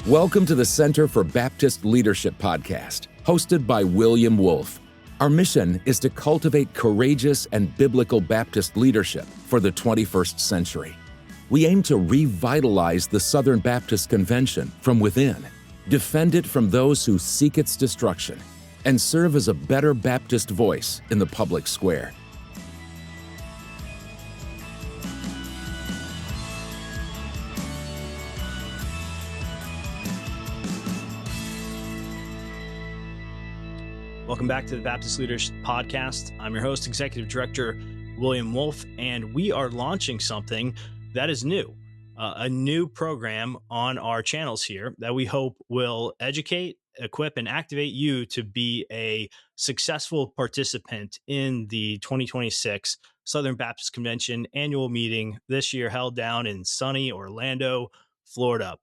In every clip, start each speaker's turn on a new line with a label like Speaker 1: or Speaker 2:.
Speaker 1: Welcome to the Center for Baptist Leadership podcast, hosted by William Wolfe. Our mission is to cultivate courageous and biblical Baptist leadership for the 21st century. We aim to revitalize the Southern Baptist Convention from within, defend it from those who seek its destruction, and serve as a better Baptist voice in the public square.
Speaker 2: Welcome back to the Baptist Leaders Podcast. I'm your host, Executive Director William Wolfe, and we are launching something that is new, a new program on our channels here that we hope will educate, equip, and activate you to be a successful participant in the 2026 Southern Baptist Convention Annual Meeting, this year held down in sunny Orlando, Florida.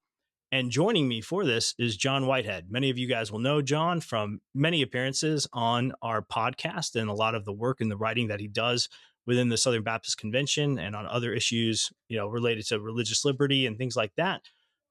Speaker 2: And joining me for this is Jon Whitehead. Many of you guys will know Jon from many appearances on our podcast and a lot of the work and the writing that he does within the Southern Baptist Convention and on other issues, related to religious liberty and things like that.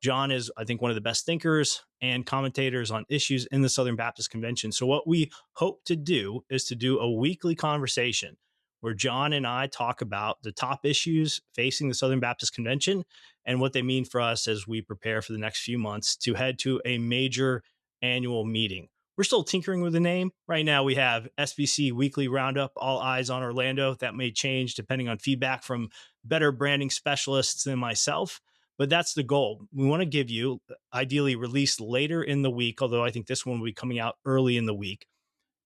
Speaker 2: Jon is, I think, one of the best thinkers and commentators on issues in the Southern Baptist Convention. So what we hope to do is to do a weekly conversation where Jon and I talk about the top issues facing the Southern Baptist Convention and what they mean for us as we prepare for the next few months to head to a major annual meeting. We're still tinkering with the name. Right now we have SBC Weekly Roundup, all eyes on Orlando. That may change depending on feedback from better branding specialists than myself, but that's the goal. We want to give you, ideally released later in the week, although I think this one will be coming out early in the week,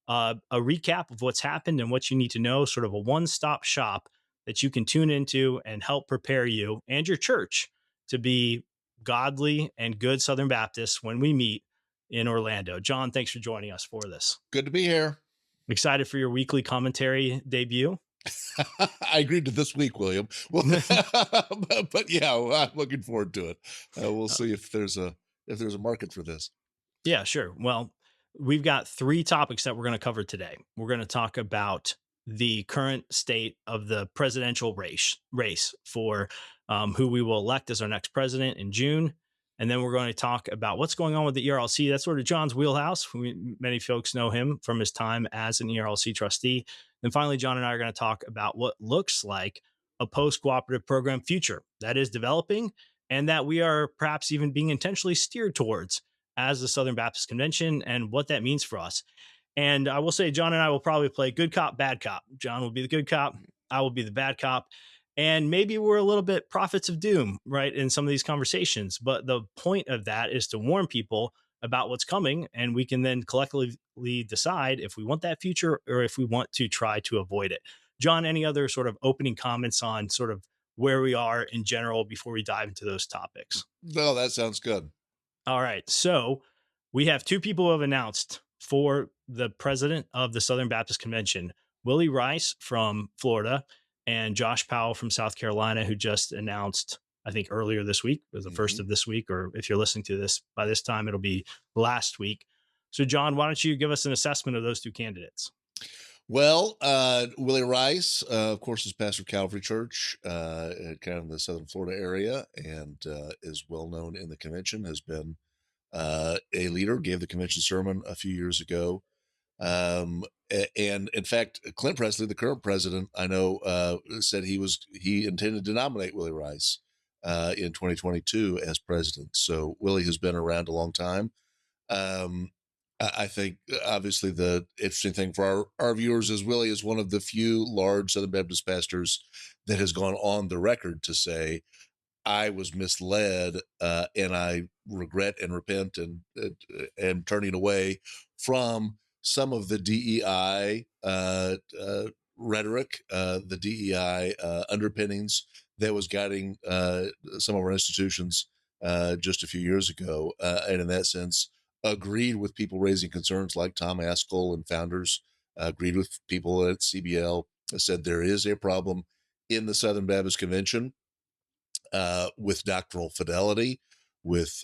Speaker 2: a recap of what's happened and what you need to know, sort of a one-stop shop that you can tune into and help prepare you and your church to be godly and good Southern Baptists when we meet in Orlando. Jon, thanks for joining us for this.
Speaker 3: Good to be here.
Speaker 2: Excited for your weekly commentary debut.
Speaker 3: I agreed to this week, William. Well, but yeah, I'm looking forward to it. We'll see if there's a market for this.
Speaker 2: Yeah, sure. Well, we've got three topics that we're going to cover today. We're going to talk about the current state of the presidential race for who we will elect as our next president in June. And then we're going to talk about what's going on with the ERLC. That's sort of Jon's wheelhouse. Many folks know him from his time as an ERLC trustee. And finally, Jon and I are going to talk about what looks like a post-cooperative program future that is developing and that we are perhaps even being intentionally steered towards as the Southern Baptist Convention and what that means for us. And I will say, Jon and I will probably play good cop, bad cop. Jon will be the good cop. I will be the bad cop. And maybe we're a little bit prophets of doom, right, in some of these conversations. But the point of that is to warn people about what's coming. And we can then collectively decide if we want that future or if we want to try to avoid it. Jon, any other sort of opening comments on sort of where we are in general before we dive into those topics?
Speaker 3: No, that sounds good.
Speaker 2: All right. So we have two people who have announced for the president of the Southern Baptist Convention, Willie Rice from Florida and Josh Powell from South Carolina, who just announced, I think earlier this week, or the first of this week, or if you're listening to this by this time, it'll be last week. So Jon, why don't you give us an assessment of those two candidates?
Speaker 3: Well, Willie Rice, of course, is pastor of Calvary Church, kind of in the Southern Florida area, and is well known in the convention, has been a leader, gave the convention sermon a few years ago. And in fact, Clint Presley, the current president, I know, said he intended to nominate Willie Rice in 2022 as president. So Willie has been around a long time. I think obviously the interesting thing for our viewers is Willie is one of the few large Southern Baptist pastors that has gone on the record to say, I was misled, and I regret and repent and am turning away from some of the DEI rhetoric, the DEI underpinnings that was guiding some of our institutions just a few years ago. And in that sense, agreed with people raising concerns like Tom Askell and founders, agreed with people at CBL, said there is a problem in the Southern Baptist Convention with doctrinal fidelity, with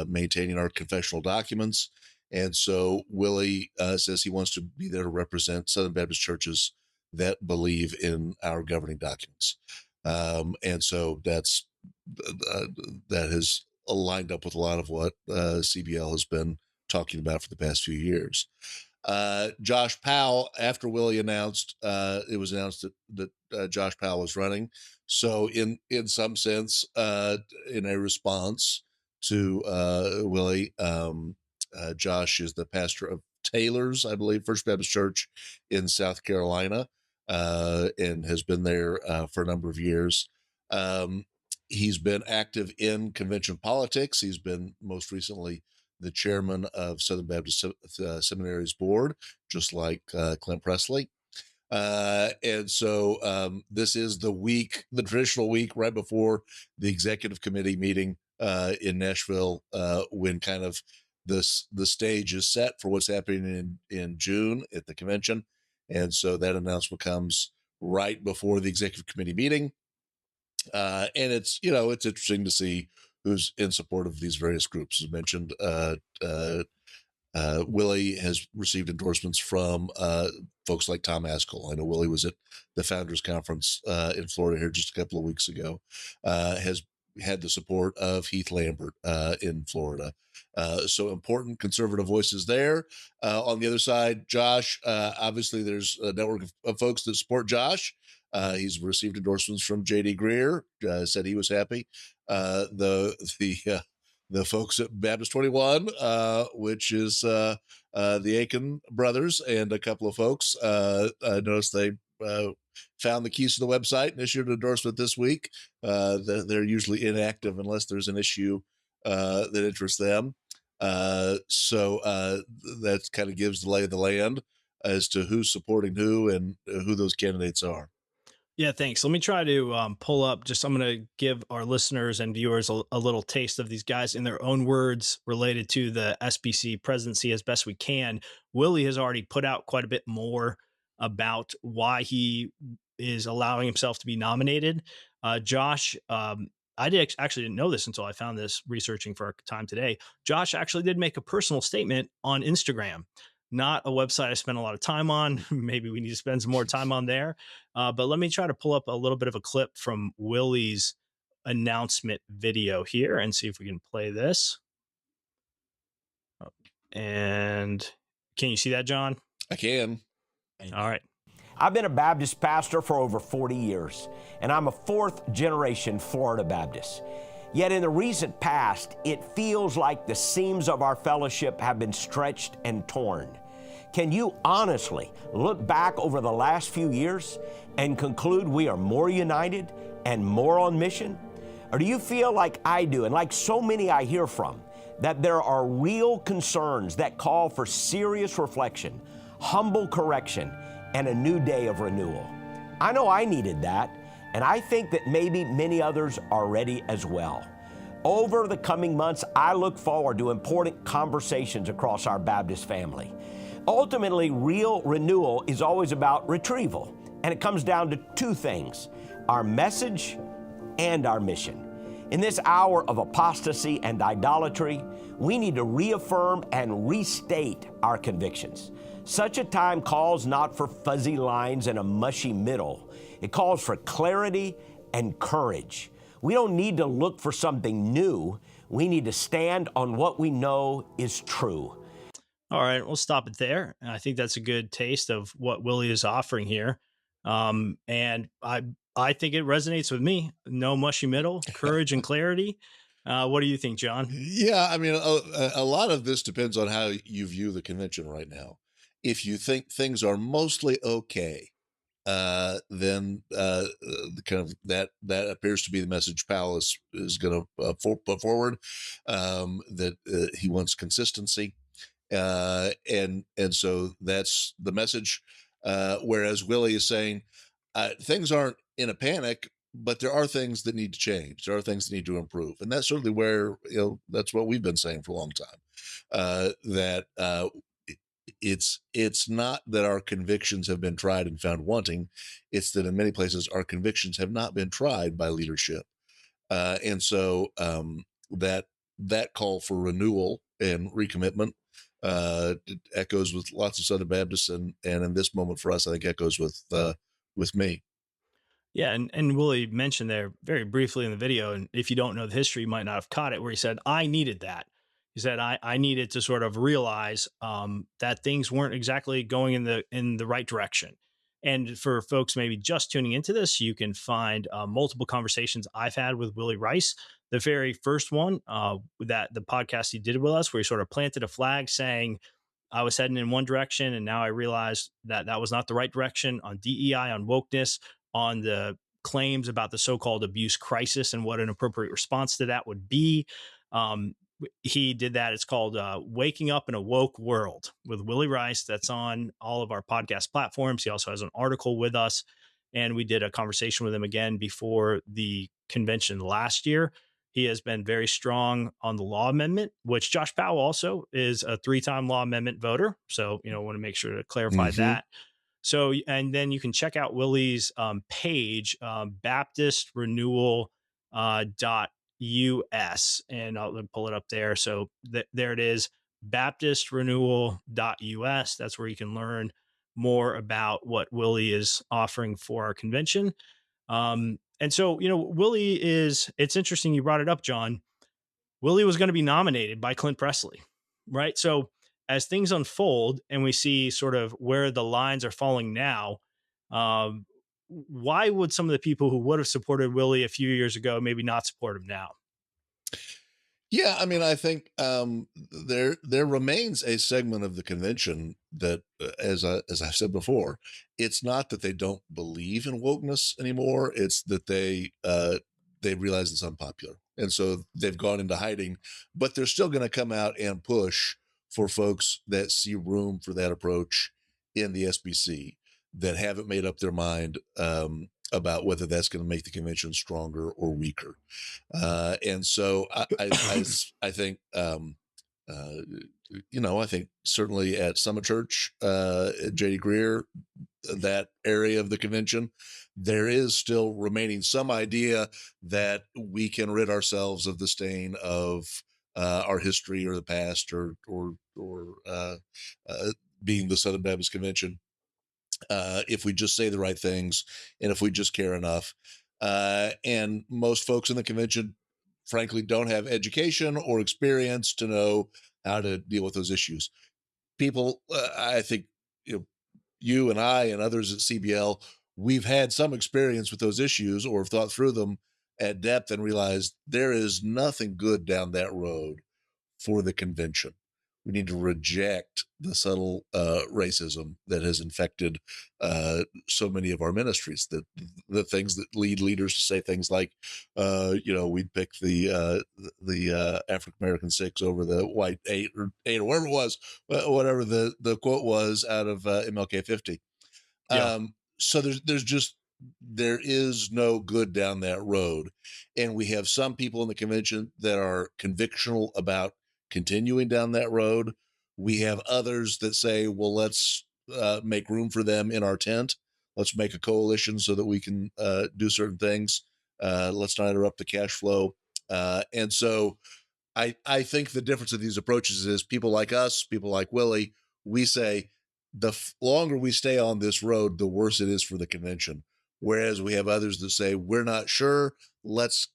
Speaker 3: maintaining our confessional documents. And so Willie says he wants to be there to represent Southern Baptist churches that believe in our governing documents. And so that has lined up with a lot of what CBL has been talking about for the past few years. Josh Powell, after Willie announced, it was announced that Josh Powell was running. So in some sense, in a response to Willie, Josh is the pastor of Taylor's, I believe, First Baptist Church in South Carolina, and has been there for a number of years. He's been active in convention politics. He's been most recently the chairman of Southern Baptist Seminaries Board, just like Clint Presley. And so this is the traditional week right before the executive committee meeting in Nashville, when kind of the stage is set for what's happening in June at the convention. And so that announcement comes right before the executive committee meeting. And it's interesting to see who's in support of these various groups. As mentioned, Willie has received endorsements from folks like Tom Askell. I know Willie was at the Founders Conference in Florida here just a couple of weeks ago. Has had the support of Heath Lambert in Florida. So important conservative voices there. On the other side, Josh, obviously there's a network of folks that support Josh. He's received endorsements from J.D. Greer, said he was happy. The folks at Baptist 21, which is the Aiken brothers, and a couple of folks, I noticed they found the keys to the website and issued an endorsement this week. They're usually inactive unless there's an issue that interests them. So that kind of gives the lay of the land as to who's supporting who and who those candidates are.
Speaker 2: Yeah, thanks. Let me try to pull up I'm going to give our listeners and viewers a little taste of these guys in their own words related to the SBC presidency as best we can. Willie has already put out quite a bit more about why he is allowing himself to be nominated. Josh, actually didn't know this until I found this researching for our time today. Josh actually did make a personal statement on Instagram. Not a website I spent a lot of time on. Maybe we need to spend some more time on there. But let me try to pull up a little bit of a clip from Willie's announcement video here and see if we can play this. And can you see that, John?
Speaker 3: I can.
Speaker 2: All right.
Speaker 4: I've been a Baptist pastor for over 40 years, and I'm a fourth-generation Florida Baptist. Yet in the recent past, it feels like the seams of our fellowship have been stretched and torn. Can you honestly look back over the last few years and conclude we are more united and more on mission? Or do you feel like I do, and like so many I hear from, that there are real concerns that call for serious reflection, humble correction, and a new day of renewal? I know I needed that, and I think that maybe many others are ready as well. Over the coming months, I look forward to important conversations across our Baptist family. Ultimately, real renewal is always about retrieval, and it comes down to two things: our message and our mission. In this hour of apostasy and idolatry, we need to reaffirm and restate our convictions. Such a time calls not for fuzzy lines and a mushy middle. It calls for clarity and courage. We don't need to look for something new. We need to stand on what we know is true.
Speaker 2: All right, we'll stop it there. I think that's a good taste of what Willie is offering here. And I think it resonates with me. No mushy middle, courage and clarity. What do you think, John?
Speaker 3: Yeah, I mean, a lot of this depends on how you view the convention right now. If you think things are mostly okay, then kind of that appears to be the message Powell is going to put forward, that he wants consistency. And so that's the message. Whereas Willie is saying things aren't in a panic, but there are things that need to change. There are things that need to improve. And that's certainly where, that's what we've been saying for a long time, that it's not that our convictions have been tried and found wanting. It's that in many places our convictions have not been tried by leadership. And so that call for renewal and recommitment echoes with lots of Southern Baptists, and in this moment for us, I think echoes with me.
Speaker 2: Yeah, and Willie mentioned there very briefly in the video, and if you don't know the history, you might not have caught it, where he said, I needed that. He said, I needed to sort of realize that things weren't exactly going in the right direction. And for folks maybe just tuning into this, you can find multiple conversations I've had with Willie Rice. The very first one, that the podcast he did with us, where he sort of planted a flag saying, I was heading in one direction, and now I realized that that was not the right direction on DEI, on wokeness, on the claims about the so-called abuse crisis and what an appropriate response to that would be. Um, he did that. It's called Waking Up in a Woke World with Willie Rice. That's on all of our podcast platforms. He also has an article with us, and we did a conversation with him again before the convention last year. He has been very strong on the law amendment, which Josh Powell also is a 3-time law amendment voter. So, I want to make sure to clarify that. So, and then you can check out Willie's page, Baptist Renewal .us, and I'll pull it up there. So there it is, Baptist Renewal.us. That's where you can learn more about what Willie is offering for our convention. And so, Willie it's interesting you brought it up, John. Willie was going to be nominated by Clint Presley, right? So as things unfold and we see sort of where the lines are falling now, why would some of the people who would have supported Willie a few years ago maybe not support him now?
Speaker 3: Yeah, I mean, I think there remains a segment of the convention that, as I've said before, it's not that they don't believe in wokeness anymore; it's that they realize it's unpopular, and so they've gone into hiding. But they're still going to come out and push for folks that see room for that approach in the SBC, that haven't made up their mind about whether that's going to make the convention stronger or weaker. And so I think, I think certainly at Summit Church, at J.D. Greer, that area of the convention, there is still remaining some idea that we can rid ourselves of the stain of our history or the past or being the Southern Baptist Convention. If we just say the right things and if we just care enough. And most folks in the convention, frankly, don't have education or experience to know how to deal with those issues. People, I think, you and I and others at CBL, we've had some experience with those issues or have thought through them at depth and realized there is nothing good down that road for the convention. We need to reject the subtle racism that has infected so many of our ministries. That the things that lead leaders to say things like, we'd pick the African American 6 over the white 8 or whatever it was, whatever the quote was out of MLK 50.
Speaker 2: Yeah.
Speaker 3: So there is no good down that road, and we have some people in the convention that are convictional about continuing down that road. We have others that say, well, let's make room for them in our tent. Let's make a coalition so that we can do certain things. Let's not interrupt the cash flow. And so I think the difference of these approaches is people like us, people like Willie, we say the longer we stay on this road, the worse it is for the convention. Whereas we have others that say, we're not sure. Let's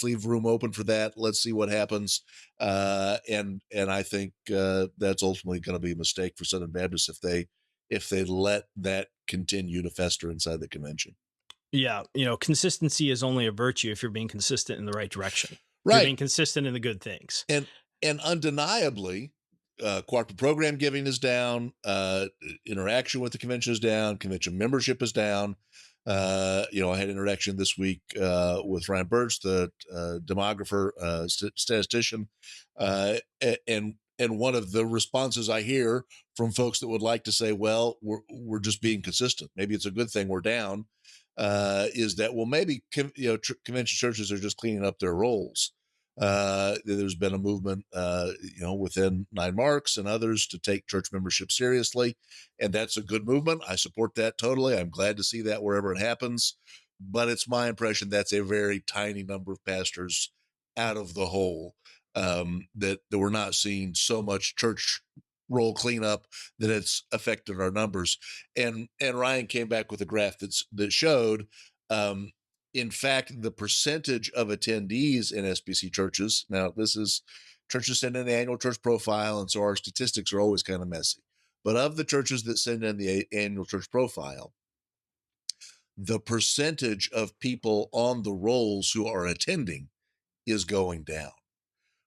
Speaker 3: leave room open for that. Let's see what happens. And I think that's ultimately going to be a mistake for Southern Baptists if they let that continue to fester inside the convention.
Speaker 2: Yeah. Consistency is only a virtue if you're being consistent in the right direction.
Speaker 3: Right.
Speaker 2: You're being consistent in the good things.
Speaker 3: And undeniably, cooperative program giving is down. Interaction with the convention is down. Convention membership is down. I had interaction this week with Ryan Birch, the demographer, statistician, and one of the responses I hear from folks that would like to say, well, we're just being consistent. Maybe it's a good thing we're down. Is that, well, maybe convention churches are just cleaning up their roles. There's been a movement, within 9 Marks and others to take church membership seriously. And that's a good movement. I support that totally. I'm glad to see that wherever it happens. But it's my impression that's a very tiny number of pastors out of the whole, that we're not seeing so much church roll cleanup that it's affected our numbers. And Ryan came back with a graph that showed In fact, the percentage of attendees in SBC churches, now this is churches send in the annual church profile, and so our statistics are always kind of messy. But of the churches that send in the annual church profile, the percentage of people on the rolls who are attending is going down,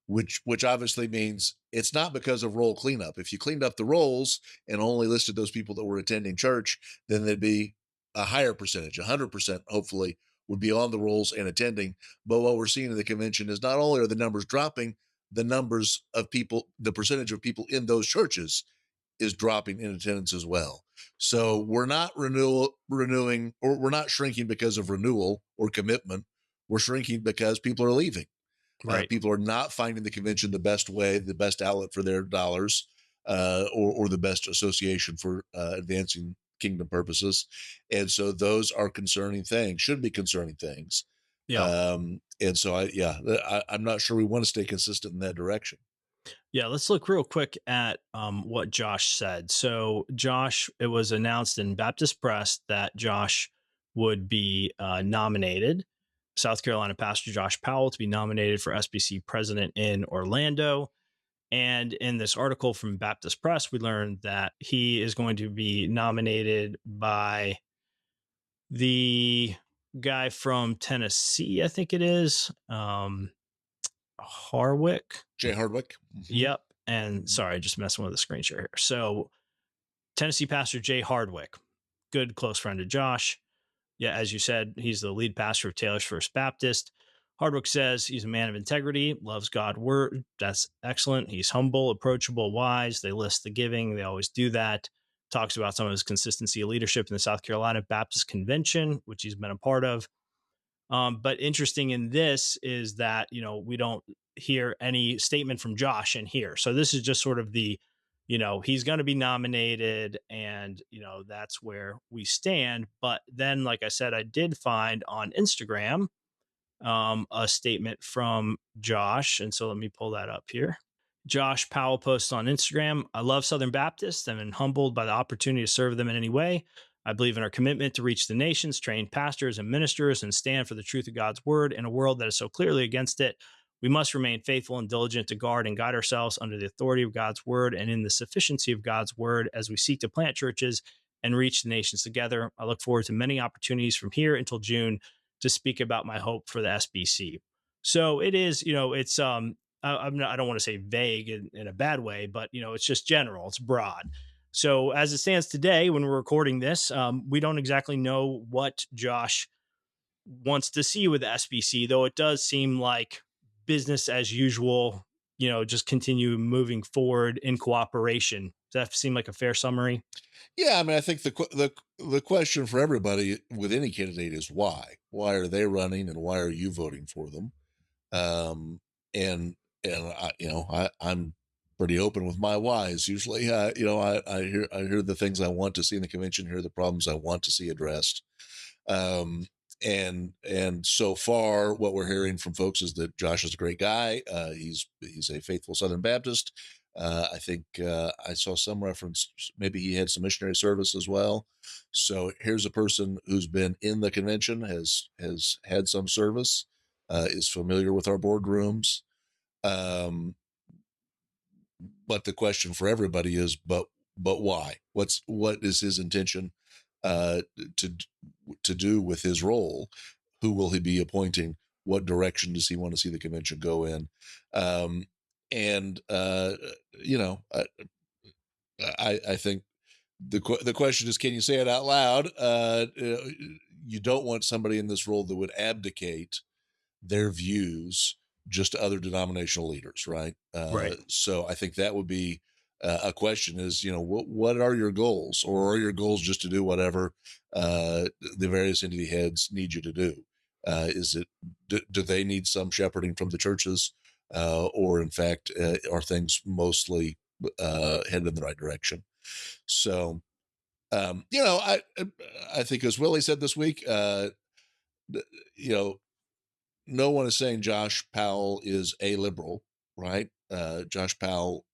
Speaker 3: which obviously means it's not because of roll cleanup. If you cleaned up the rolls and only listed those people that were attending church, then there'd be a higher percentage, 100% hopefully would be on the rolls and attending. But what we're seeing in the convention is not only are the numbers dropping, the numbers of people, the percentage of people in those churches is dropping in attendance as well. So we're not renewing, or we're not shrinking because of renewal or commitment. We're shrinking because people are leaving.
Speaker 2: Right.
Speaker 3: People are not finding the convention the best way, the best outlet for their dollars, or the best association for advancing kingdom purposes. And so those are concerning things, should be concerning things.
Speaker 2: Yeah.
Speaker 3: And so I'm not sure we want to stay consistent in that direction.
Speaker 2: Yeah, let's look real quick at what Josh said. So, Josh, it was announced in Baptist Press that Josh would be nominated, South Carolina Pastor Josh Powell, to be nominated for SBC president in Orlando. And in this article from Baptist Press, we learned that he is going to be nominated by the guy from Tennessee, I think it is, Harwick.
Speaker 3: Jay Hardwick.
Speaker 2: Yep. And sorry, just messing with the screen share here. So Tennessee pastor Jay Hardwick, good close friend of Josh. Yeah, as you said, he's the lead pastor of Taylor's First Baptist. Hardwick says he's a man of integrity, loves God's word. That's excellent. He's humble, approachable, wise. They list the giving. They always do that. Talks about some of his consistency of leadership in the South Carolina Baptist Convention, which he's been a part of. But interesting in this is that, we don't hear any statement from Josh in here. So this is just sort of the, he's going to be nominated, and, that's where we stand. But then, like I said, I did find on Instagram a statement from Josh. And so let me pull that up here. Josh Powell posts on Instagram, I love Southern Baptists and am humbled by the opportunity to serve them in any way. I believe in our commitment to reach the nations, train pastors and ministers, and stand for the truth of God's word in a world that is so clearly against it. We must remain faithful and diligent to guard and guide ourselves under the authority of God's word and in the sufficiency of God's word as we seek to plant churches and reach the nations together. I look forward to many opportunities from here until June to speak about my hope for the SBC. So it is, it's I don't want to say vague in a bad way, but it's just general, it's broad. So as it stands today, when we're recording this, we don't exactly know what Josh wants to see with the SBC, though it does seem like business as usual, just continue moving forward in cooperation. Does that seem like a fair summary?
Speaker 3: Yeah, I mean, I think the question for everybody with any candidate is why? Why are they running, and why are you voting for them? I'm pretty open with my whys. Usually, I hear the things I want to see in the convention, hear the problems I want to see addressed. And so far, what we're hearing from folks is that Josh is a great guy. He's a faithful Southern Baptist. I think I saw some reference, maybe he had some missionary service as well. So here's a person who's been in the convention, has had some service, is familiar with our boardrooms. But the question for everybody is, but why? What is his intention to do with his role? Who will he be appointing? What direction does he want to see the convention go in? I think the question is, can you say it out loud? You don't want somebody in this role that would abdicate their views just to other denominational leaders, right?
Speaker 2: Right.
Speaker 3: So I think that would be a question is, what are your goals? Or are your goals just to do whatever the various entity heads need you to do? Do they need some shepherding from the churches? Or in fact, are things mostly headed in the right direction? So, I think as Willie said this week, no one is saying Josh Powell is a liberal, right? Josh Powell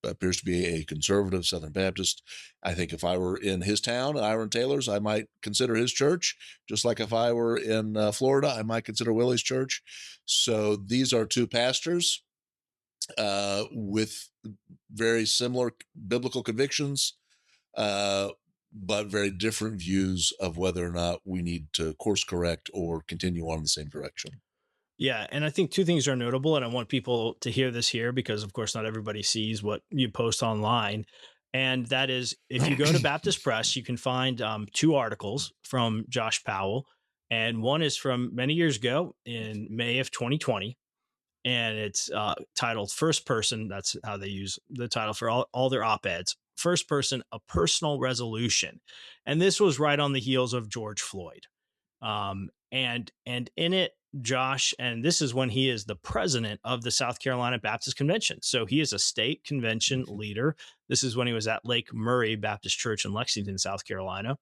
Speaker 3: appears to be a conservative Southern Baptist. I think if I were in his town, I were in Taylor's, I might consider his church. Just like if I were in Florida, I might consider Willie's church. So these are two pastors with very similar biblical convictions, but very different views of whether or not we need to course correct or continue on in the same direction.
Speaker 2: Yeah, and I think two things are notable, and I want people to hear this here because, of course, not everybody sees what you post online. And that is, if you go to Baptist Press, you can find two articles from Josh Powell, and one is from many years ago in May of 2020, and it's titled First Person. That's how they use the title for all their op-eds. First Person, a Personal Resolution. And this was right on the heels of George Floyd. And in it, Josh, and this is when he is the president of the South Carolina Baptist Convention. So he is a state convention leader. This is when he was at Lake Murray Baptist Church in Lexington, South Carolina.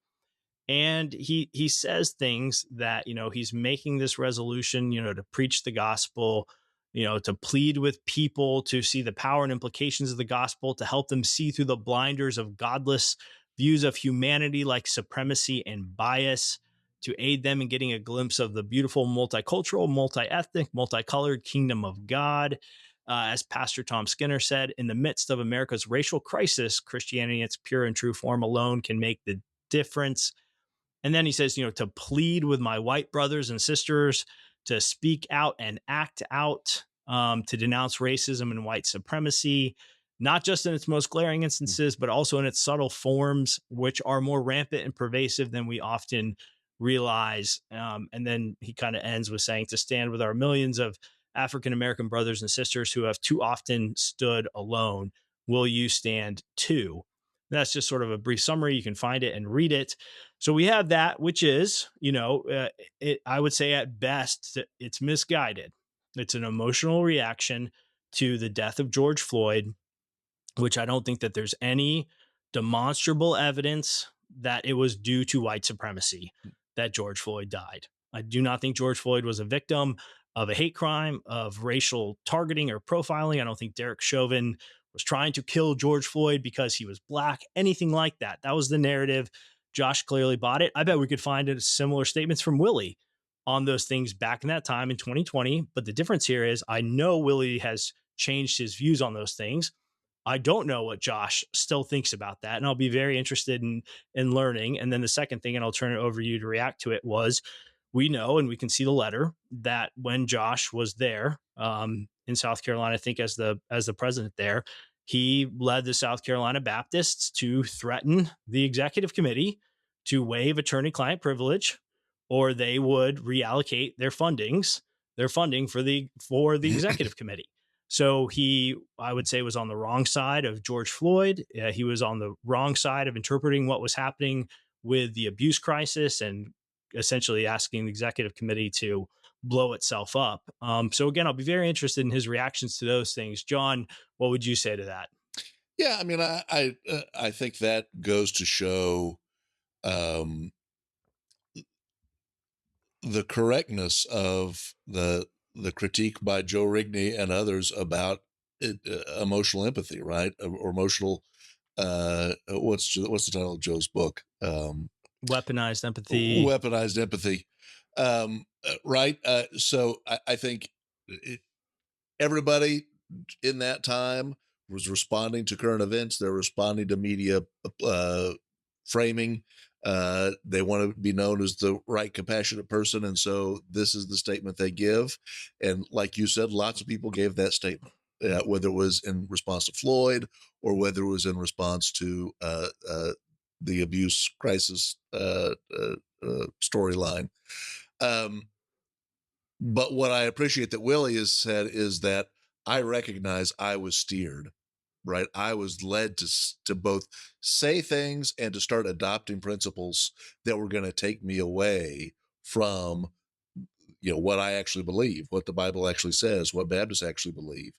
Speaker 2: And he says things that, he's making this resolution, to preach the gospel, to plead with people to see the power and implications of the gospel, to help them see through the blinders of godless views of humanity like supremacy and bias, to aid them in getting a glimpse of the beautiful multicultural, multi-ethnic, multicolored kingdom of God. As Pastor Tom Skinner said, in the midst of America's racial crisis, Christianity in its pure and true form alone can make the difference. And then he says, to plead with my white brothers and sisters to speak out and act out, to denounce racism and white supremacy, not just in its most glaring instances, but also in its subtle forms, which are more rampant and pervasive than we often realize. And then he kind of ends with saying, to stand with our millions of African-American brothers and sisters who have too often stood alone, will you stand too? That's just sort of a brief summary. You can find it and read it. So we have that, which is, I would say at best, it's misguided. It's an emotional reaction to the death of George Floyd, which I don't think that there's any demonstrable evidence that it was due to white supremacy that George Floyd died. I do not think George Floyd was a victim of a hate crime, of racial targeting or profiling. I don't think Derek Chauvin was trying to kill George Floyd because he was black, anything like that. That was the narrative. Josh clearly bought it. I bet we could find similar statements from Willie on those things back in that time in 2020. But the difference here is I know Willie has changed his views on those things. I don't know what Josh still thinks about that, and I'll be very interested in learning. And then the second thing, and I'll turn it over to you to react to it, was we know, and we can see the letter, that when Josh was there in South Carolina, I think as the president there, he led the South Carolina Baptists to threaten the executive committee to waive attorney-client privilege, or they would reallocate their funding for the executive committee. So he, I would say, was on the wrong side of George Floyd. He was on the wrong side of interpreting what was happening with the abuse crisis and essentially asking the executive committee to blow itself up. So again, I'll be very interested in his reactions to those things. John, what would you say to that?
Speaker 3: Yeah, I mean, I think that goes to show the correctness of the critique by Joe Rigney and others about emotional empathy, right? Or emotional. What's the title of Joe's book?
Speaker 2: Weaponized empathy.
Speaker 3: Weaponized empathy. Right. So I think everybody in that time was responding to current events. They're responding to media framing. They want to be known as the right, compassionate person. And so this is the statement they give. And like you said, lots of people gave that statement, whether it was in response to Floyd or whether it was in response to the abuse crisis storyline. But what I appreciate that Willie has said is that I recognize I was steered. Right. I was led to both say things and to start adopting principles that were going to take me away from, what I actually believe, what the Bible actually says, what Baptists actually believe.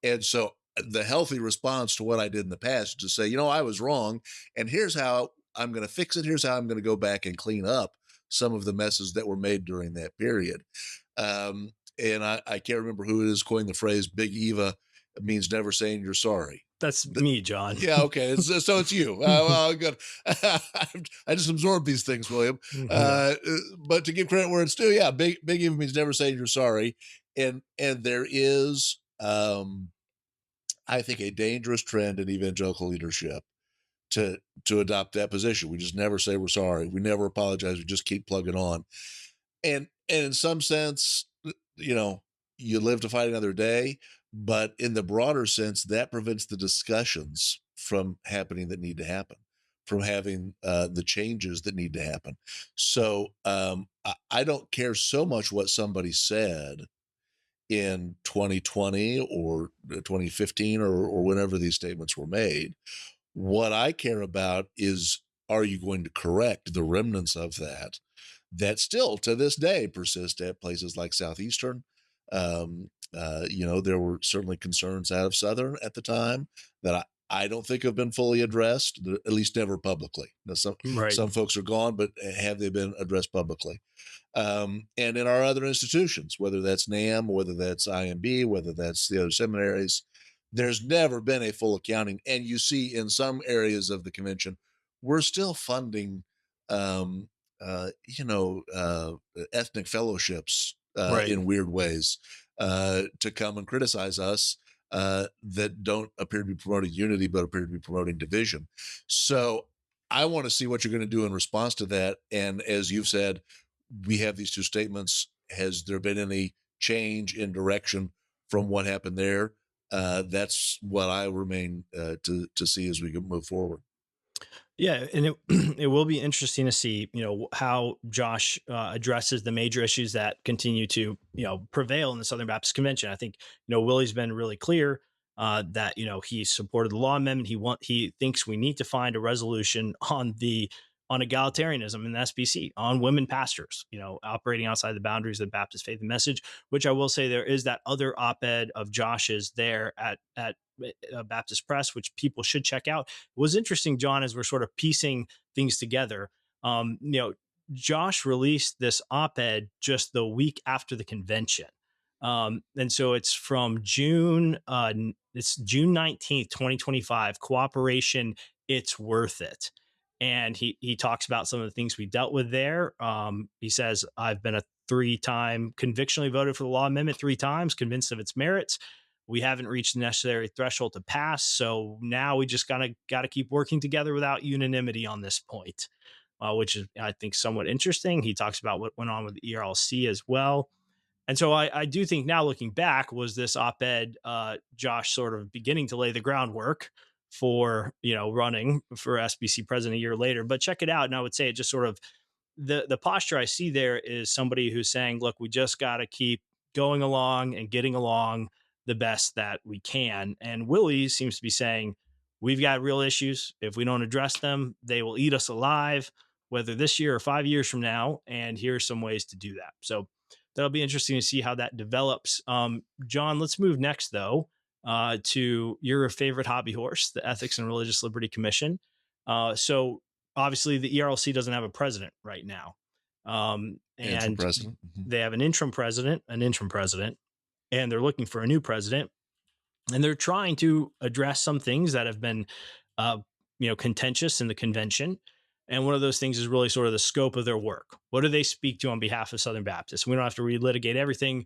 Speaker 3: And so the healthy response to what I did in the past is to say, I was wrong. And here's how I'm going to fix it. Here's how I'm going to go back and clean up some of the messes that were made during that period. And I can't remember who it is coined the phrase Big Eva, means never saying you're sorry.
Speaker 2: That's me, John.
Speaker 3: Yeah, okay. So it's you. Well, good. I just absorb these things, William. But to give credit where it's due, yeah, big even means never saying you're sorry. And there is, I think, a dangerous trend in evangelical leadership to adopt that position. We just never say we're sorry. We never apologize. We just keep plugging on. And in some sense, you live to fight another day. But in the broader sense, that prevents the discussions from happening that need to happen, from having the changes that need to happen. So I don't care so much what somebody said in 2020 or 2015 or whenever these statements were made. What I care about is, are you going to correct the remnants of that still to this day persist at places like Southeastern? There were certainly concerns out of Southern at the time that I don't think have been fully addressed, at least never publicly. Now, some folks are gone, but have they been addressed publicly? And in our other institutions, whether that's NAM, whether that's IMB, whether that's the other seminaries, there's never been a full accounting. And you see in some areas of the convention, we're still funding, ethnic fellowships in weird ways to come and criticize us that don't appear to be promoting unity, but appear to be promoting division. So I want to see what you're going to do in response to that. And as you've said, we have these two statements. Has there been any change in direction from what happened there? That's what I remain to see as we move forward.
Speaker 2: Yeah, and it will be interesting to see, how Josh addresses the major issues that continue to, prevail in the Southern Baptist Convention. I think, Willie's been really clear that, he supported the law amendment. He thinks we need to find a resolution on egalitarianism in the SBC, on women pastors, operating outside the boundaries of the Baptist faith and message, which I will say there is that other op-ed of Josh's there at Baptist Press, which people should check out. It was interesting, John, as we're sort of piecing things together. Josh released this op-ed just the week after the convention. And so it's from June 19th, 2025, Cooperation, It's Worth It. And he talks about some of the things we dealt with there. He says, I've been a 3-time convictionally voted for the law amendment 3 times, convinced of its merits. We haven't reached the necessary threshold to pass. So now we just got to keep working together without unanimity on this point, which is, I think, somewhat interesting. He talks about what went on with the ERLC as well. And so I do think now, looking back, was this op-ed Josh sort of beginning to lay the groundwork for, running for SBC president a year later. But check it out. And I would say it just sort of, the posture I see there is somebody who's saying, look, we just got to keep going along and getting along the best that we can. And Willie seems to be saying, we've got real issues. If we don't address them, they will eat us alive, whether this year or 5 years from now. And here's some ways to do that. So that'll be interesting to see how that develops. John, let's move next, though, to your favorite hobby horse, the Ethics and Religious Liberty Commission. So obviously the ERLC doesn't have a president right now. And
Speaker 3: president.
Speaker 2: They have an interim president, and they're looking for a new president. And they're trying to address some things that have been, contentious in the convention. And one of those things is really sort of the scope of their work. What do they speak to on behalf of Southern Baptists? We don't have to relitigate everything.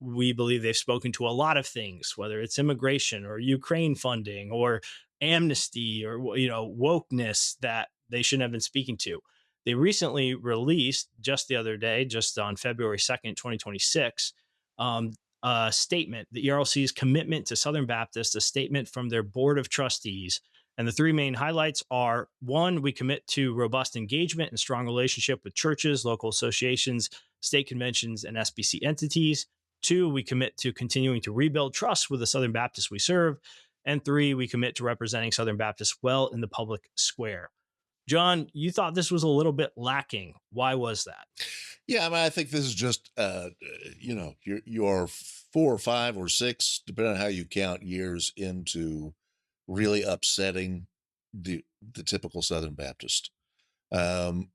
Speaker 2: We believe they've spoken to a lot of things, whether it's immigration or Ukraine funding or amnesty or, wokeness that they shouldn't have been speaking to. They recently released just the other day, just on February 2nd, 2026, a statement, the ERLC's commitment to Southern Baptists, a statement from their board of trustees. And the 3 main highlights are: 1, we commit to robust engagement and strong relationship with churches, local associations, state conventions, and SBC entities. 2, we commit to continuing to rebuild trust with the Southern Baptists we serve. And 3, we commit to representing Southern Baptists well in the public square. John, you thought this was a little bit lacking. Why was that?
Speaker 3: Yeah, I mean, I think this is just, you're 4 or 5 or 6, depending on how you count, years into really upsetting the typical Southern Baptist. And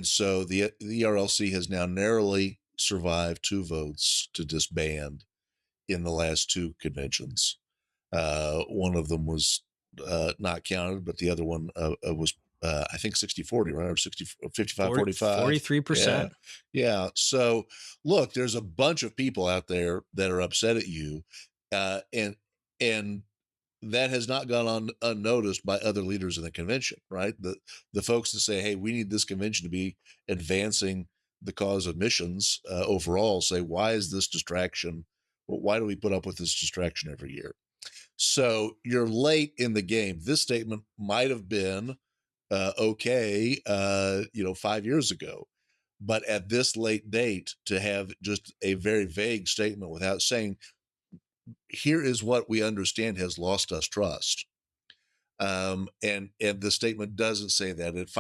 Speaker 3: so the ERLC has now narrowly survived 2 votes to disband in the last 2 conventions. One of them was not counted, but the other one was I think 60-40, right? Or 55-45.
Speaker 2: 43%.
Speaker 3: Yeah. So look, there's a bunch of people out there that are upset at you, and that has not gone unnoticed by other leaders in the convention, right? The folks that say, hey, we need this convention to be advancing the cause of missions overall, say, why is this distraction? Well, why do we put up with this distraction every year? So you're late in the game. This statement might have been okay, 5 years ago, but at this late date, to have just a very vague statement without saying, here is what we understand has lost us trust. And the statement doesn't say that. It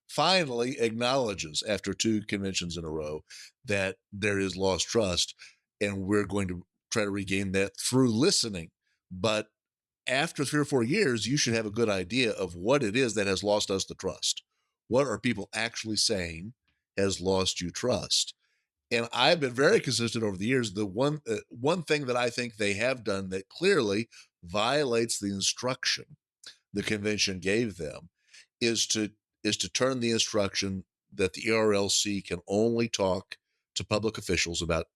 Speaker 3: finally acknowledges, after 2 conventions in a row, that there is lost trust, and we're going to try to regain that through listening. But after 3 or 4 years, you should have a good idea of what it is that has lost us the trust. What are people actually saying has lost you trust? And I've been very consistent over the years. The one thing that I think they have done that clearly violates the instruction the convention gave them is to turn the instruction that the ERLC can only talk to public officials about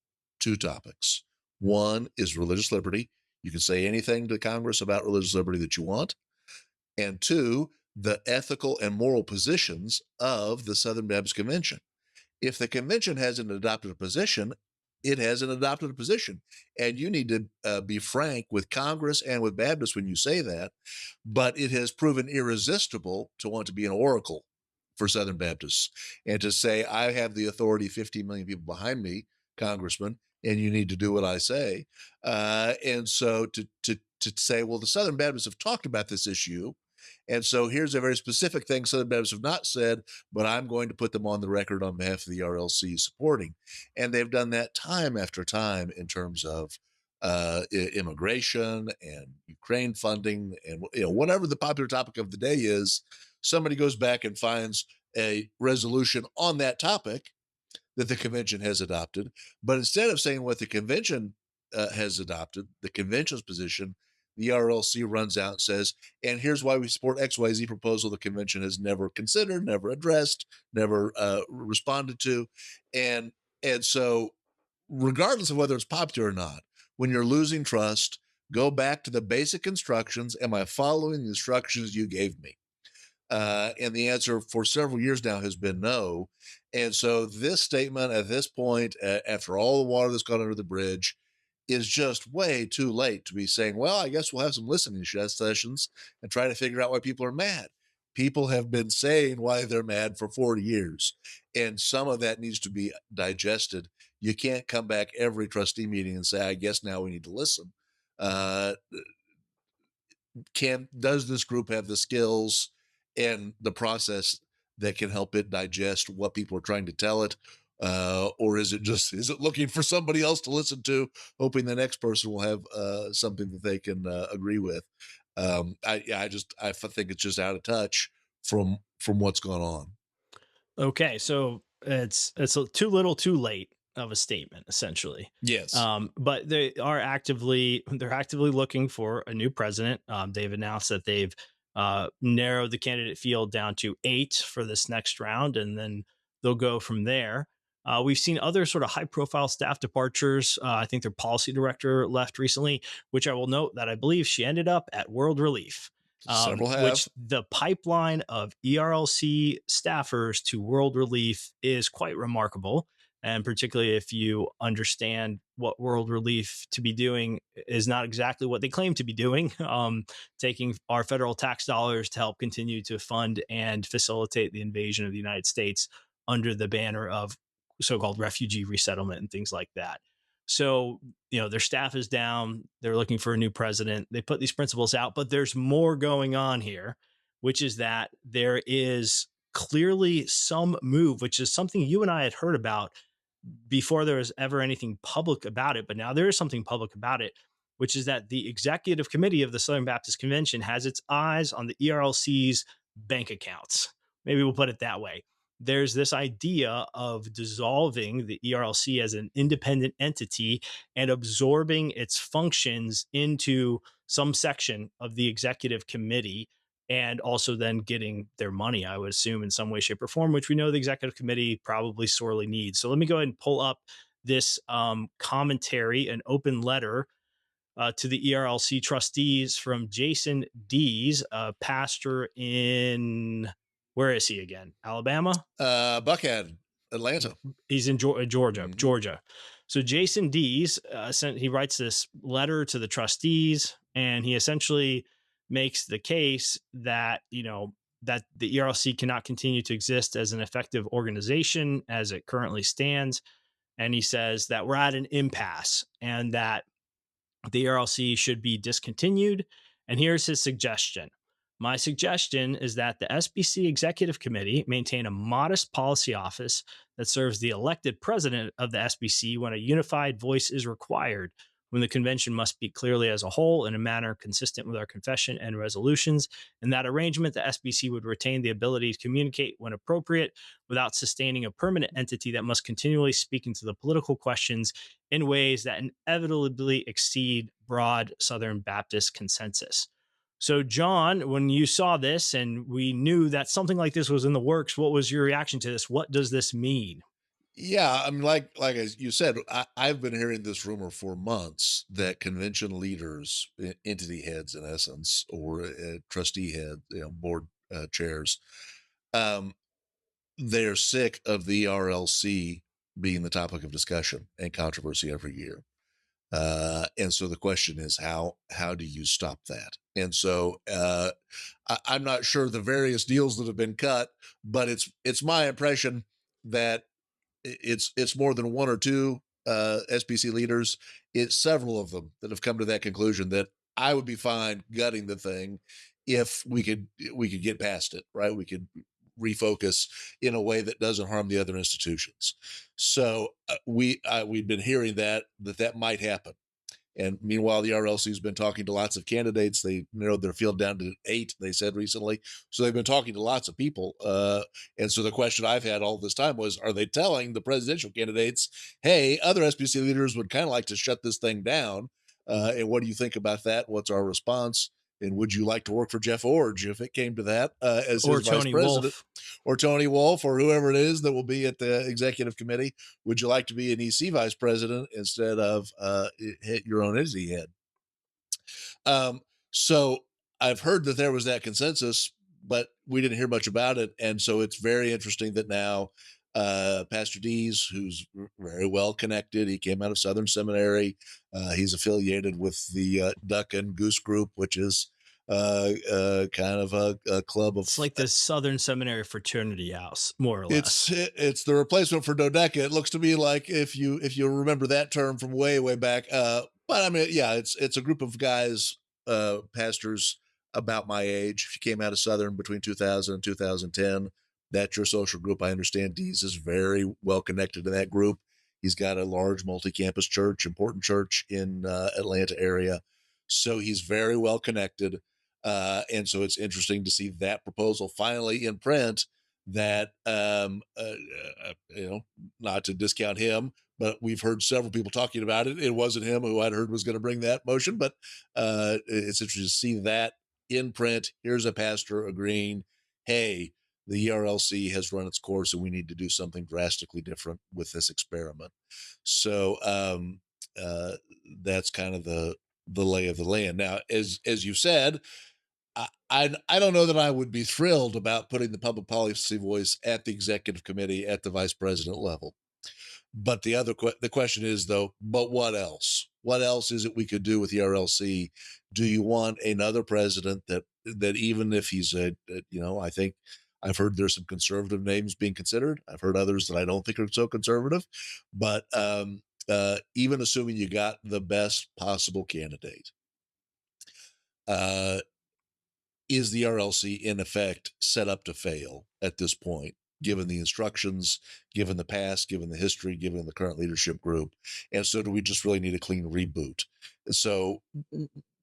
Speaker 3: 2 topics. One is religious liberty. You can say anything to Congress about religious liberty that you want. And 2, the ethical and moral positions of the Southern Baptist Convention. If the convention hasn't adopted a position, it hasn't adopted a position. And you need to be frank with Congress and with Baptists when you say that. But it has proven irresistible to want to be an oracle for Southern Baptists and to say, I have the authority, 15 million people behind me, Congressman, and you need to do what I say. And so to say, well, the Southern Baptists have talked about this issue, and so here's a very specific thing Southern Baptists have not said, but I'm going to put them on the record on behalf of the ERLC supporting. And they've done that time after time in terms of immigration and Ukraine funding and whatever the popular topic of the day is. Somebody goes back and finds a resolution on that topic that the convention has adopted. But instead of saying what the convention has adopted, the convention's position, the ERLC runs out and says, and here's why we support XYZ proposal the convention has never considered, never addressed, never responded to. And so regardless of whether it's popular or not, when you're losing trust, go back to the basic instructions. Am I following the instructions you gave me? And the answer for several years now has been no. And so this statement at this point, after all the water that's gone under the bridge, is just way too late to be saying, well, I guess we'll have some listening sessions and try to figure out why people are mad. People have been saying why they're mad for 40 years, and some of that needs to be digested. You can't come back every trustee meeting and say, I guess now we need to listen. Does this group have the skills and the process that can help it digest what people are trying to tell it? Or is it looking for somebody else to listen to, hoping the next person will have something that they can agree with? I think it's just out of touch from what's going on.
Speaker 2: Okay, so it's too little, too late of a statement, essentially.
Speaker 3: Yes.
Speaker 2: But they're actively looking for a new president. They've announced that they've narrowed the candidate field down to 8 for this next round, and then they'll go from there. We've seen other sort of high-profile staff departures. I think their policy director left recently, which I will note that I believe she ended up at World Relief.
Speaker 3: Several have.
Speaker 2: Which the pipeline of ERLC staffers to World Relief is quite remarkable. And particularly if you understand what World Relief to be doing is not exactly what they claim to be doing, taking our federal tax dollars to help continue to fund and facilitate the invasion of the United States under the banner of so-called refugee resettlement and things like that. So, their staff is down. They're looking for a new president. They put these principles out, but there's more going on here, which is that there is clearly some move, which is something you and I had heard about before there was ever anything public about it. But now there is something public about it, which is that the Executive Committee of the Southern Baptist Convention has its eyes on the ERLC's bank accounts. Maybe we'll put it that way. There's this idea of dissolving the ERLC as an independent entity and absorbing its functions into some section of the executive committee, and also then getting their money, I would assume, in some way, shape, or form, which we know the executive committee probably sorely needs. So let me go ahead and pull up this commentary, an open letter to the ERLC trustees from Jason Dees, a pastor in, where is he again? Alabama?
Speaker 3: Buckhead, Atlanta.
Speaker 2: He's in Georgia.
Speaker 3: Mhm.
Speaker 2: Georgia. So Jason Dees he writes this letter to the trustees, and he essentially makes the case that, that the ERLC cannot continue to exist as an effective organization as it currently stands. And he says that we're at an impasse and that the ERLC should be discontinued. And here's his suggestion. My suggestion is that the SBC Executive Committee maintain a modest policy office that serves the elected president of the SBC when a unified voice is required, when the convention must speak clearly as a whole in a manner consistent with our confession and resolutions. In that arrangement, the SBC would retain the ability to communicate when appropriate without sustaining a permanent entity that must continually speak into the political questions in ways that inevitably exceed broad Southern Baptist consensus. So, John, when you saw this and we knew that something like this was in the works, what was your reaction to this? What does this mean?
Speaker 3: Yeah, I mean, like as you said, I've been hearing this rumor for months that convention leaders, entity heads, in essence, or trustee head, board chairs, they're sick of the ERLC being the topic of discussion and controversy every year. And so the question is, how do you stop that? And so I'm not sure the various deals that have been cut, but it's my impression that it's more than one or two SBC leaders. It's several of them that have come to that conclusion that I would be fine gutting the thing if we could get past it, right? We could refocus in a way that doesn't harm the other institutions. So we've been hearing that might happen. And meanwhile, the RLC has been talking to lots of candidates. They narrowed their field down to 8, they said recently. So they've been talking to lots of people. And so the question I've had all this time was, are they telling the presidential candidates, hey, other SBC leaders would kind of like to shut this thing down? And what do you think about that? What's our response? And would you like to work for Jeff Orge if it came to that as
Speaker 2: or
Speaker 3: his
Speaker 2: Tony
Speaker 3: vice president?
Speaker 2: Wolfe.
Speaker 3: Or Tony Wolfe, or whoever it is that will be at the executive committee? Would you like to be an EC vice president instead of hit your own entity head? So I've heard that there was that consensus, but we didn't hear much about it. And so it's very interesting that now Pastor Dees, who's very well connected, he came out of Southern Seminary. He's affiliated with the Duck and Goose Group, which is kind of a club of.
Speaker 2: It's like the Southern Seminary fraternity house, more or less.
Speaker 3: It's the replacement for Dodeca. It looks to me like, if you remember that term from way back. But I mean, yeah, it's a group of guys, pastors about my age. If you came out of Southern between 2000 and 2010, that's your social group. I understand Dees is very well connected to that group. He's got a large multi-campus church, important church in Atlanta area. So he's very well connected. And so it's interesting to see that proposal finally in print, that, not to discount him, but we've heard several people talking about it. It wasn't him who I'd heard was going to bring that motion, but it's interesting to see that in print. Here's a pastor agreeing, hey, the ERLC has run its course and we need to do something drastically different with this experiment. So that's kind of the lay of the land. Now, as you said, I don't know that I would be thrilled about putting the public policy voice at the executive committee at the vice president level. But the question is, though, but what else? What else is it we could do with the ERLC? Do you want another president that even if he's I think I've heard there's some conservative names being considered. I've heard others that I don't think are so conservative. But even assuming you got the best possible candidate, is the RLC in effect set up to fail at this point, given the instructions, given the past, given the history, given the current leadership group? And so do we just really need a clean reboot? So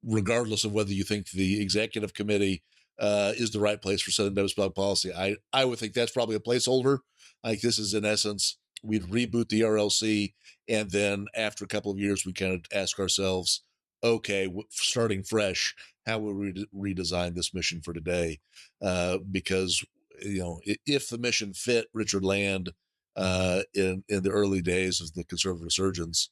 Speaker 3: regardless of whether you think the executive committee is the right place for Southern Baptist public policy, I would think that's probably a placeholder. Like, this is, in essence, we'd reboot the RLC, and then after a couple of years, we kind of ask ourselves, okay, starting fresh, how will we redesign this mission for today? Because, if the mission fit Richard Land in the early days of the conservative resurgence,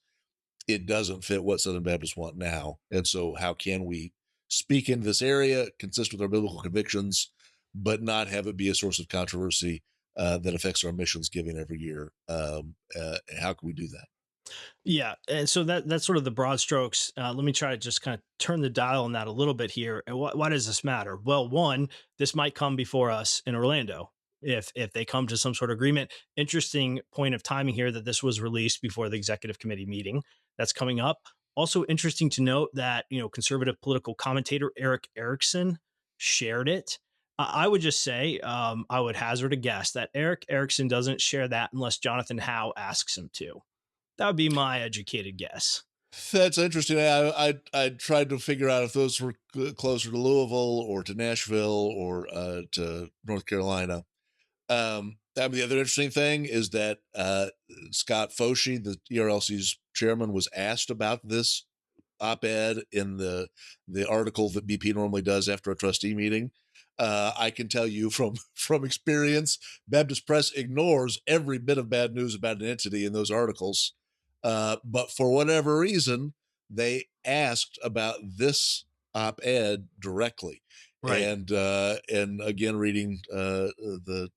Speaker 3: it doesn't fit what Southern Baptists want now. And so how can we speak in this area, consistent with our biblical convictions, but not have it be a source of controversy that affects our missions giving every year? How can we do that?
Speaker 2: Yeah, and so that's sort of the broad strokes. Let me try to just kind of turn the dial on that a little bit here. And why does this matter? Well, one, this might come before us in Orlando if they come to some sort of agreement. Interesting point of timing here that this was released before the executive committee meeting that's coming up. Also interesting to note that conservative political commentator Eric Erickson shared it. I would just say I would hazard a guess that Eric Erickson doesn't share that unless Jonathan Howe asks him to. That would be my educated guess.
Speaker 3: That's interesting. I tried to figure out if those were closer to Louisville or to Nashville or to North Carolina. The other interesting thing is that Scott Foshee, the ERLC's chairman, was asked about this op-ed in the article that BP normally does after a trustee meeting. I can tell you from experience, Baptist Press ignores every bit of bad news about an entity in those articles. But for whatever reason, they asked about this op-ed directly.
Speaker 2: Right.
Speaker 3: And again, reading the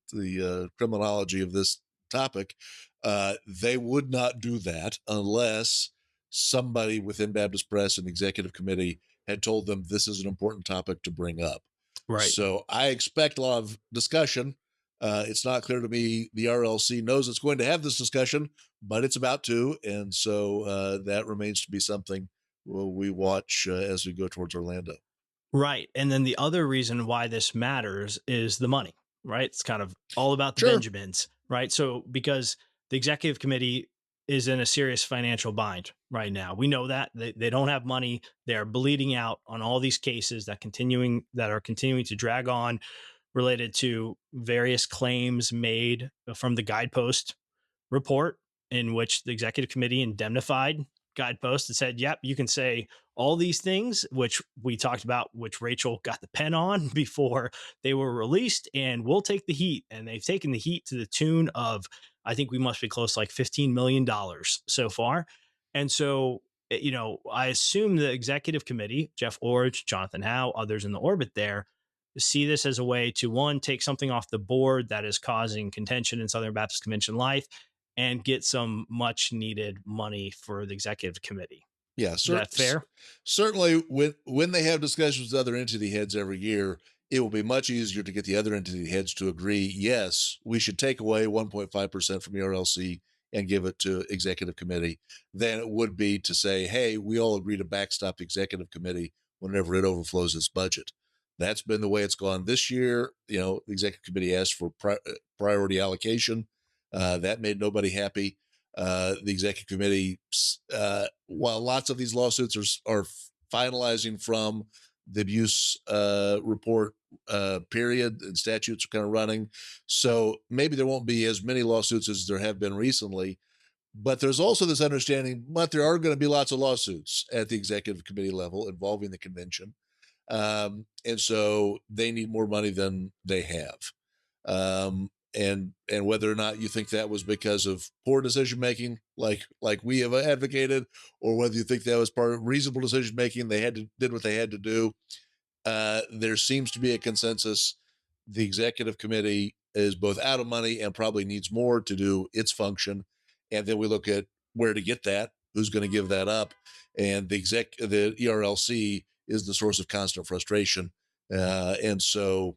Speaker 3: criminology of this topic, they would not do that unless somebody within Baptist Press and the executive committee had told them this is an important topic to bring up.
Speaker 2: Right.
Speaker 3: So I expect a lot of discussion. It's not clear to me the ERLC knows it's going to have this discussion, but it's about to. And so that remains to be something we watch as we go towards Orlando.
Speaker 2: Right. And then the other reason why this matters is the money, right? It's kind of all about the
Speaker 3: Sure.
Speaker 2: Benjamins, right? So because the executive committee is in a serious financial bind right now. We know that they don't have money. They're bleeding out on all these cases that are continuing to drag on related to various claims made from the Guidepost report, in which the executive committee indemnified Guidepost and said, yep, you can say all these things, which we talked about, which Rachel got the pen on before they were released, and we'll take the heat. And they've taken the heat to the tune of, I think we must be close to like $15 million so far. And so, I assume the executive committee, Jeff Orridge, Jonathan Howe, others in the orbit there, see this as a way to, one, take something off the board that is causing contention in Southern Baptist Convention life and get some much needed money for the executive committee.
Speaker 3: Yeah.
Speaker 2: Is that fair?
Speaker 3: Certainly when they have discussions with other entity heads every year, it will be much easier to get the other entity heads to agree, yes, we should take away 1.5% from ERLC and give it to executive committee than it would be to say, hey, we all agree to backstop the executive committee whenever it overflows its budget. That's been the way it's gone this year. The executive committee asked for priority allocation. That made nobody happy. The executive committee, while lots of these lawsuits are finalizing from the abuse report period, and statutes are kind of running, so maybe there won't be as many lawsuits as there have been recently. But there's also this understanding, but there are going to be lots of lawsuits at the executive committee level involving the convention. And so they need more money than they have. And whether or not you think that was because of poor decision making, like we have advocated, or whether you think that was part of reasonable decision making, they did what they had to do. There seems to be a consensus. The executive committee is both out of money and probably needs more to do its function. And then we look at where to get that, who's going to give that up, and the ERLC is the source of constant frustration. And so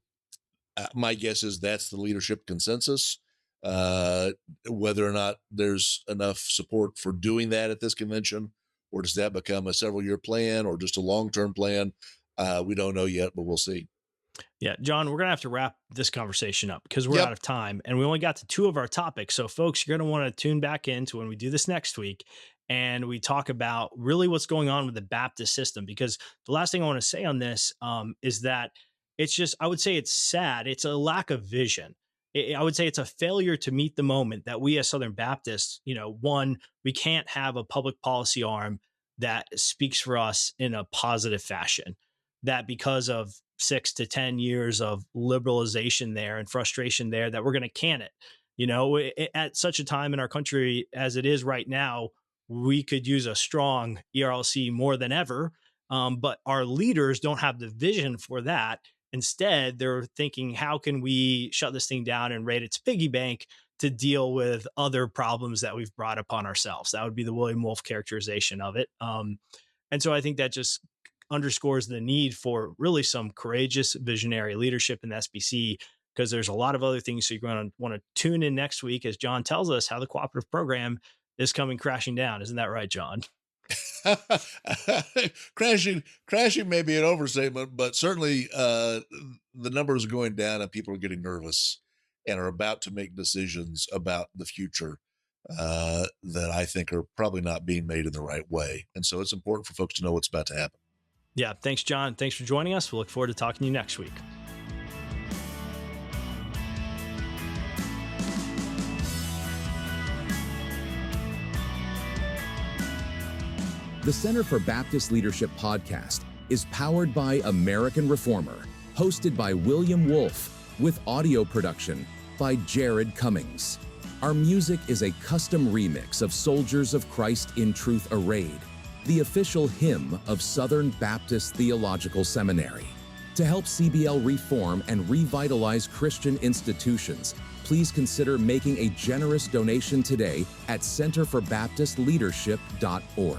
Speaker 3: my guess is that's the leadership consensus. Whether or not there's enough support for doing that at this convention, or does that become a several-year plan or just a long-term plan? We don't know yet, but we'll see.
Speaker 2: Yeah, John, we're going to have to wrap this conversation up because we're out of time, and we only got to 2 of our topics. So folks, you're going to want to tune back in to when we do this next week and we talk about really what's going on with the Baptist system, because the last thing I want to say on this is that it's just, I would say it's sad. It's a lack of vision. I would say it's a failure to meet the moment that we as Southern Baptists, one, we can't have a public policy arm that speaks for us in a positive fashion. That because of 6 to 10 years of liberalization there and frustration there, that we're going to can it. At such a time in our country as it is right now, we could use a strong ERLC more than ever. But our leaders don't have the vision for that. Instead, they're thinking, how can we shut this thing down and raid its piggy bank to deal with other problems that we've brought upon ourselves? That would be the William Wolfe characterization of it. And so I think that just underscores the need for really some courageous, visionary leadership in the SBC, because there's a lot of other things. So you're going to want to tune in next week as Jon tells us how the Cooperative Program is coming crashing down. Isn't that right, Jon?
Speaker 3: crashing may be an overstatement, but certainly the numbers are going down and people are getting nervous and are about to make decisions about the future that I think are probably not being made in the right way. And so it's important for folks to know what's about to happen.
Speaker 2: Yeah. Thanks, Jon. Thanks for joining us. We'll look forward to talking to you next week.
Speaker 1: The Center for Baptist Leadership podcast is powered by American Reformer, hosted by William Wolfe, with audio production by Jared Cummings. Our music is a custom remix of Soldiers of Christ in Truth Arrayed, the official hymn of Southern Baptist Theological Seminary. To help CBL reform and revitalize Christian institutions, please consider making a generous donation today at centerforbaptistleadership.org.